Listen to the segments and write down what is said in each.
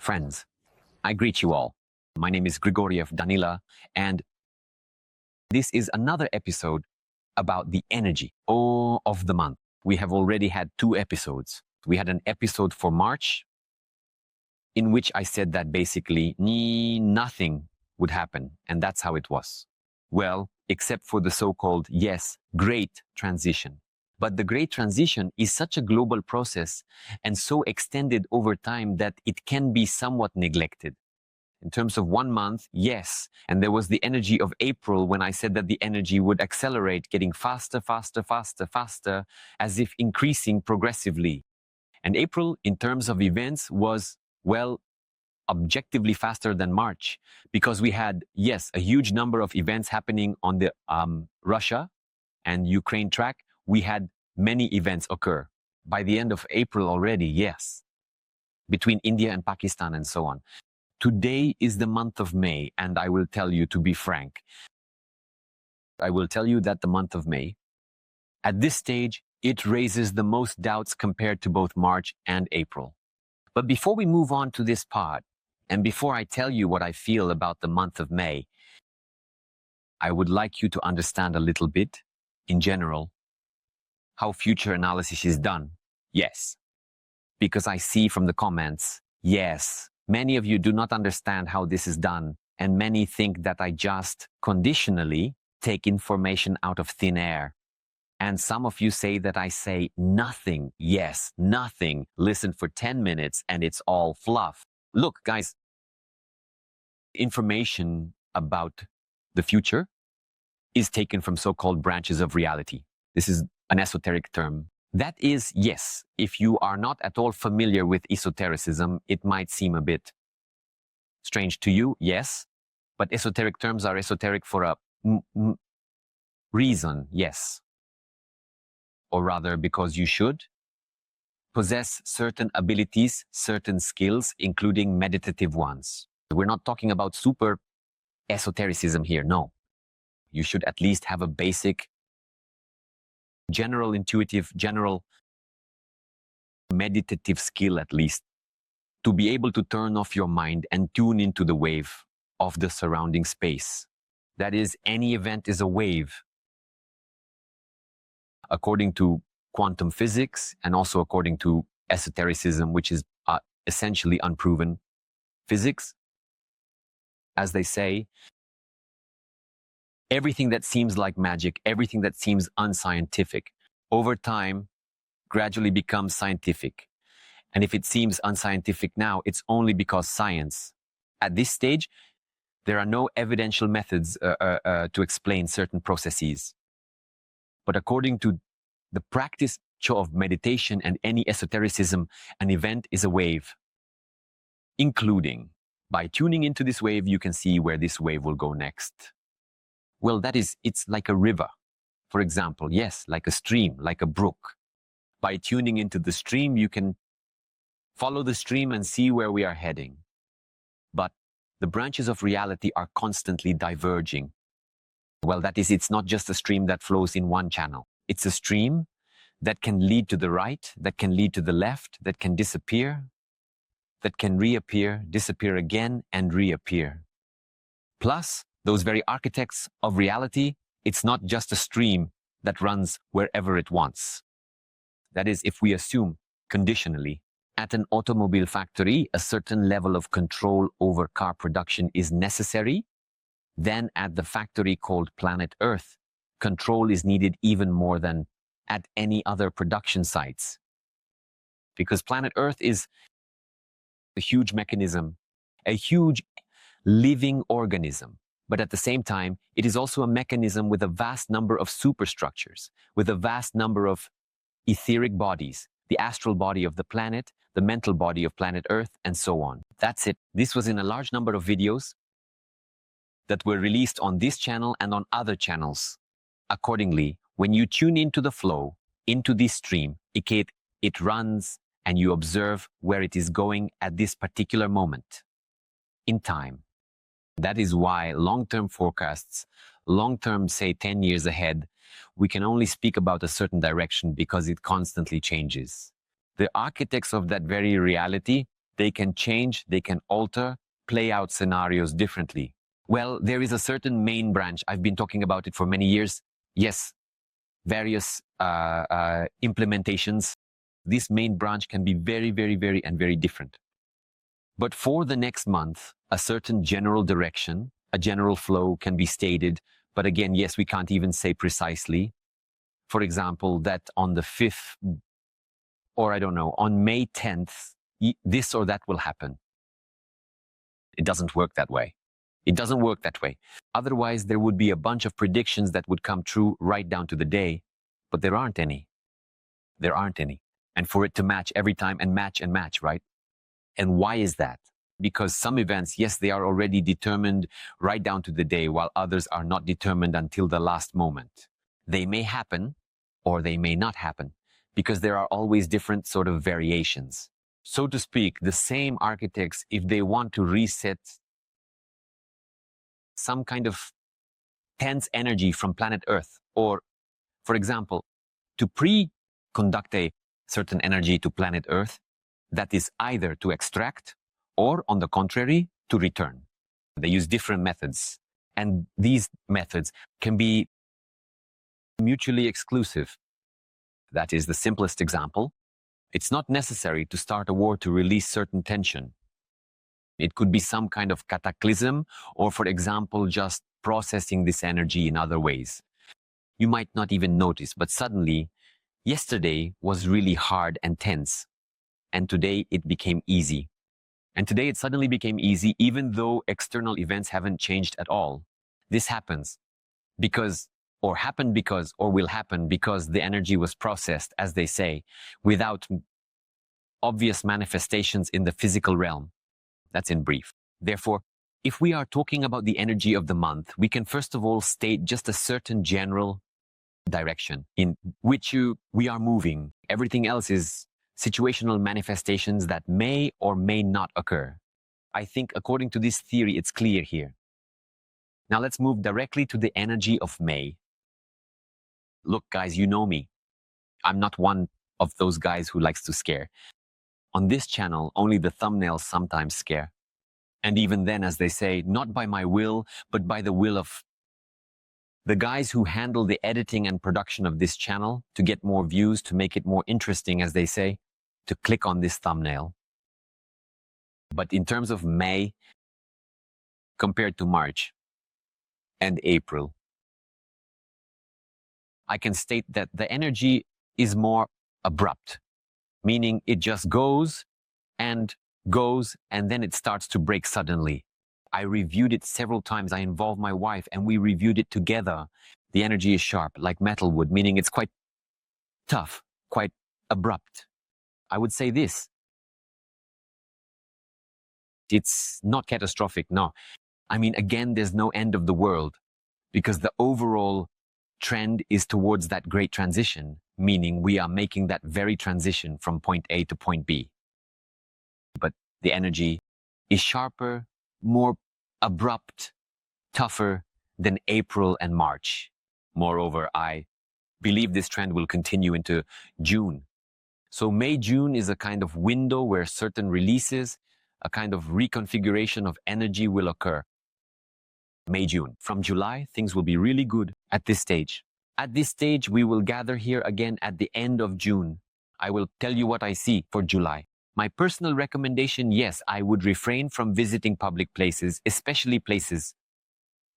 Friends, I greet you all. My name is Grigoriev Danila, and this is another episode about the energy of the month. We have already had 2 episodes. We had an episode for March, in which I said that basically nothing would happen, and that's how it was. Well, except for the so-called, yes, great transition. But the great transition is such a global process and so extended over time that it can be somewhat neglected. In terms of 1 month, yes, and there was the energy of April when I said that the energy would accelerate, getting faster, as if increasing progressively. And April, in terms of events, was, well, objectively faster than March, because we had, yes, a huge number of events happening on the Russia and Ukraine track. We had many events occur. By the end of April already, yes, between India and Pakistan and so on. Today is the month of May, and I will tell you, to be frank, I will tell you that the month of May, at this stage, it raises the most doubts compared to both March and April. But before we move on to this part, and before I tell you what I feel about the month of May, I would like you to understand a little bit, in general, how future analysis is done. Yes, because I see from the comments, yes, many of you do not understand how this is done, and many think that I just conditionally take information out of thin air. And some of you say that I say nothing. Yes, nothing. Listen for 10 minutes and it's all fluff. Look, guys, information about the future is taken from so-called branches of reality. This is an esoteric term. That is, yes, if you are not at all familiar with esotericism, it might seem a bit strange to you, yes, but esoteric terms are esoteric for a reason, yes. Or rather, because you should possess certain abilities, certain skills, including meditative ones. We're not talking about super esotericism here, no. You should at least have a basic, general intuitive, general meditative skill at least, to be able to turn off your mind and tune into the wave of the surrounding space. That is, any event is a wave. According to quantum physics and also according to esotericism, which is essentially unproven physics, as they say, everything that seems like magic, everything that seems unscientific, over time gradually becomes scientific. And if it seems unscientific now, it's only because science. At this stage, there are no evidential methods to explain certain processes. But according to the practice of meditation and any esotericism, an event is a wave, including, by tuning into this wave, you can see where this wave will go next. Well, that is, it's like a river, for example, yes, like a stream, like a brook. By tuning into the stream, you can follow the stream and see where we are heading. But the branches of reality are constantly diverging. Well, that is, it's not just a stream that flows in one channel. It's a stream that can lead to the right, that can lead to the left, that can disappear, that can reappear, disappear again, and reappear. Plus, those very architects of reality, it's not just a stream that runs wherever it wants. That is, if we assume, conditionally, at an automobile factory, a certain level of control over car production is necessary, then at the factory called planet Earth, control is needed even more than at any other production sites. Because planet Earth is a huge mechanism, a huge living organism. But at the same time, it is also a mechanism with a vast number of superstructures, with a vast number of etheric bodies, the astral body of the planet, the mental body of planet Earth, and so on. That's it. This was in a large number of videos that were released on this channel and on other channels. Accordingly, when you tune into the flow, into this stream, it runs and you observe where it is going at this particular moment in time. That is why long-term forecasts, long-term, say 10 years ahead, we can only speak about a certain direction because it constantly changes. The architects of that very reality They can change, they can alter, play out scenarios differently. Well, there is a certain main branch. I've been talking about it for many years. Yes, various implementations. This main branch can be very, very, very, and very different. But for the next month, a certain general direction, a general flow can be stated. But again, yes, we can't even say precisely. For example, that on the 5th, or I don't know, on May 10th, this or that will happen. It doesn't work that way. It doesn't work that way. Otherwise, there would be a bunch of predictions that would come true right down to the day, but there aren't any. There aren't any. And for it to match every time and match, right? And why is that? Because some events, yes, they are already determined right down to the day, while others are not determined until the last moment. They may happen or they may not happen, because there are always different sort of variations. So to speak, the same architects, if they want to reset some kind of tense energy from planet Earth, or, for example, to pre-conduct a certain energy to planet Earth, that is either to extract or, on the contrary, to return. They use different methods, and these methods can be mutually exclusive. That is the simplest example. It's not necessary to start a war to release certain tension. It could be some kind of cataclysm, or, for example, just processing this energy in other ways. You might not even notice, but suddenly, yesterday was really hard and tense, and today it became easy. And today it suddenly became easy, even though external events haven't changed at all. This happens because, or happened because, or will happen because the energy was processed, as they say, without obvious manifestations in the physical realm. That's in brief. Therefore, if we are talking about the energy of the month, we can first of all state just a certain general direction in which we are moving. Everything else is situational manifestations that may or may not occur. I think according to this theory, it's clear here. Now let's move directly to the energy of May. Look, guys, you know me. I'm not one of those guys who likes to scare. On this channel, only the thumbnails sometimes scare. And even then, as they say, not by my will, but by the will of the guys who handle the editing and production of this channel to get more views, to make it more interesting, as they say, to click on this thumbnail. But in terms of May, compared to March and April, I can state that the energy is more abrupt, meaning it just goes, and then it starts to break suddenly. I reviewed it several times. I involved my wife and we reviewed it together. The energy is sharp, like metal wood, meaning it's quite tough, quite abrupt. I would say this. It's not catastrophic, no. I mean, again, there's no end of the world, because the overall trend is towards that great transition, meaning we are making that very transition from point A to point B. But the energy is sharper, more abrupt, tougher than April and March. Moreover, I believe this trend will continue into June. So May, June is a kind of window where certain releases, a kind of reconfiguration of energy will occur. May, June. From July, things will be really good at this stage. At this stage, we will gather here again at the end of June. I will tell you what I see for July. My personal recommendation, yes, I would refrain from visiting public places, especially places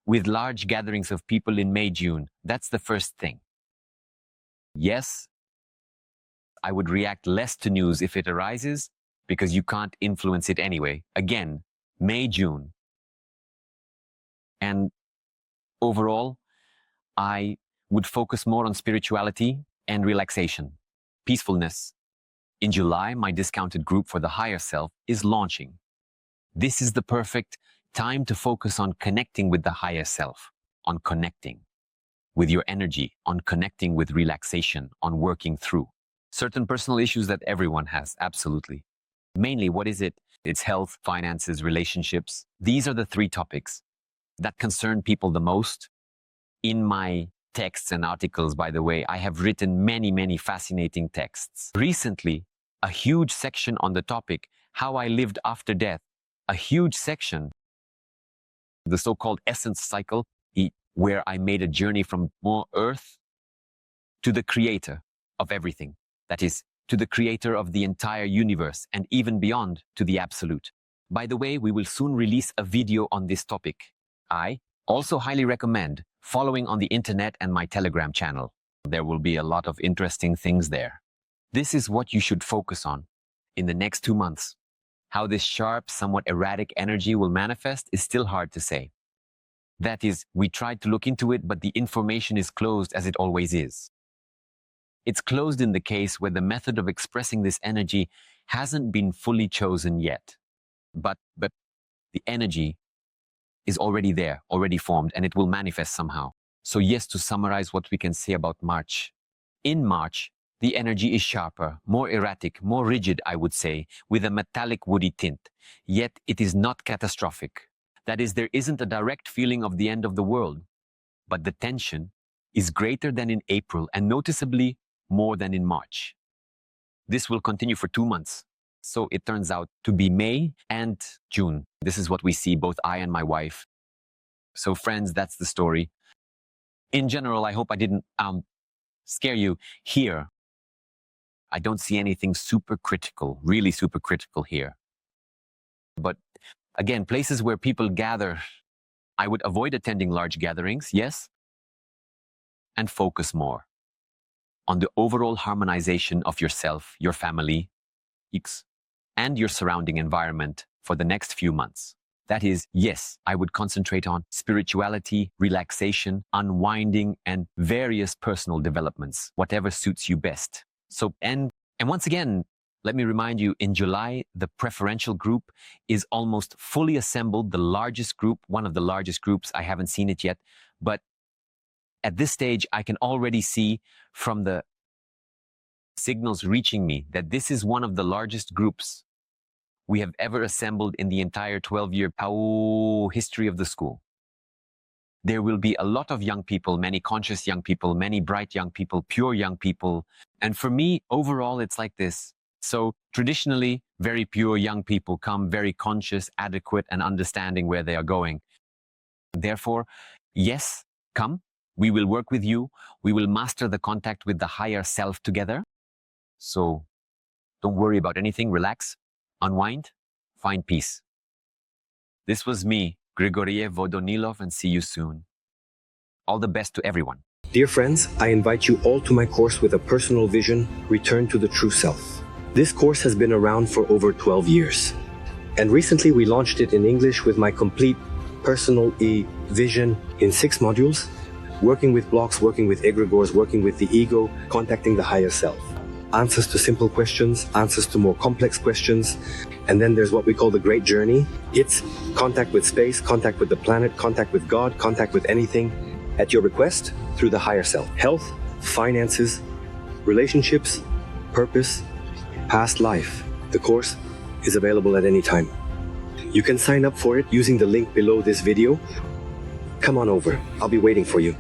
with large gatherings of people in May, June. That's the first thing. Yes, I would react less to news if it arises, because you can't influence it anyway. Again, May, June. And overall, I would focus more on spirituality and relaxation, peacefulness. In July, my discounted group for the higher self is launching. This is the perfect time to focus on connecting with the higher self, on connecting with your energy, on connecting with relaxation, on working through certain personal issues that everyone has, absolutely. Mainly, what is it? It's health, finances, relationships. These are the three topics that concern people the most. In my texts and articles, by the way, I have written many, many fascinating texts. Recently, a huge section on the topic, How I Lived After Death, a huge section, the so-called essence cycle, where I made a journey from more earth to the creator of everything. That is, to the creator of the entire universe and even beyond to the absolute. By the way, we will soon release a video on this topic. I also highly recommend following on the internet and my Telegram channel. There will be a lot of interesting things there. This is what you should focus on in the next 2 months. How this sharp, somewhat erratic energy will manifest is still hard to say. That is, we tried to look into it, but the information is closed as it always is. It's closed in the case where the method of expressing this energy hasn't been fully chosen yet. But the energy is already there, already formed, and it will manifest somehow. So yes, to summarize what we can say about March. In March, the energy is sharper, more erratic, more rigid, I would say, with a metallic woody tint. Yet it is not catastrophic. That is, there isn't a direct feeling of the end of the world. But the tension is greater than in April and noticeably more than in March. This will continue for 2 months. So it turns out to be May and June. This is what we see, both I and my wife. So friends, that's the story. In general, I hope I didn't scare you here. I don't see anything super critical, really super critical here. But again, places where people gather, I would avoid attending large gatherings, yes, and focus more on the overall harmonization of yourself, your family, and your surrounding environment for the next few months. That is, yes, I would concentrate on spirituality, relaxation, unwinding, and various personal developments, whatever suits you best. So, and once again, let me remind you, in July, the preferential group is almost fully assembled, the largest group, one of the largest groups. I haven't seen it yet, but at this stage, I can already see from the signals reaching me that this is one of the largest groups we have ever assembled in the entire 12-year history of the school. There will be a lot of young people, many conscious young people, many bright young people, pure young people. And for me, overall, it's like this. So traditionally, very pure young people come very conscious, adequate, and understanding where they are going. Therefore, yes, come. We will work with you. We will master the contact with the higher self together. So don't worry about anything. Relax, unwind, find peace. This was me, Grigoriev Vodonilov, and see you soon. All the best to everyone. Dear friends, I invite you all to my course with a personal vision, Return to the True Self. This course has been around for over 12 years. And recently we launched it in English with my complete personal vision in 6 modules, working with blocks, working with egregores, working with the ego, contacting the higher self. Answers to simple questions, answers to more complex questions, and then there's what we call the Great Journey. It's contact with space, contact with the planet, contact with God, contact with anything at your request through the higher self. Health, finances, relationships, purpose, past life. The course is available at any time. You can sign up for it using the link below this video. Come on over, I'll be waiting for you.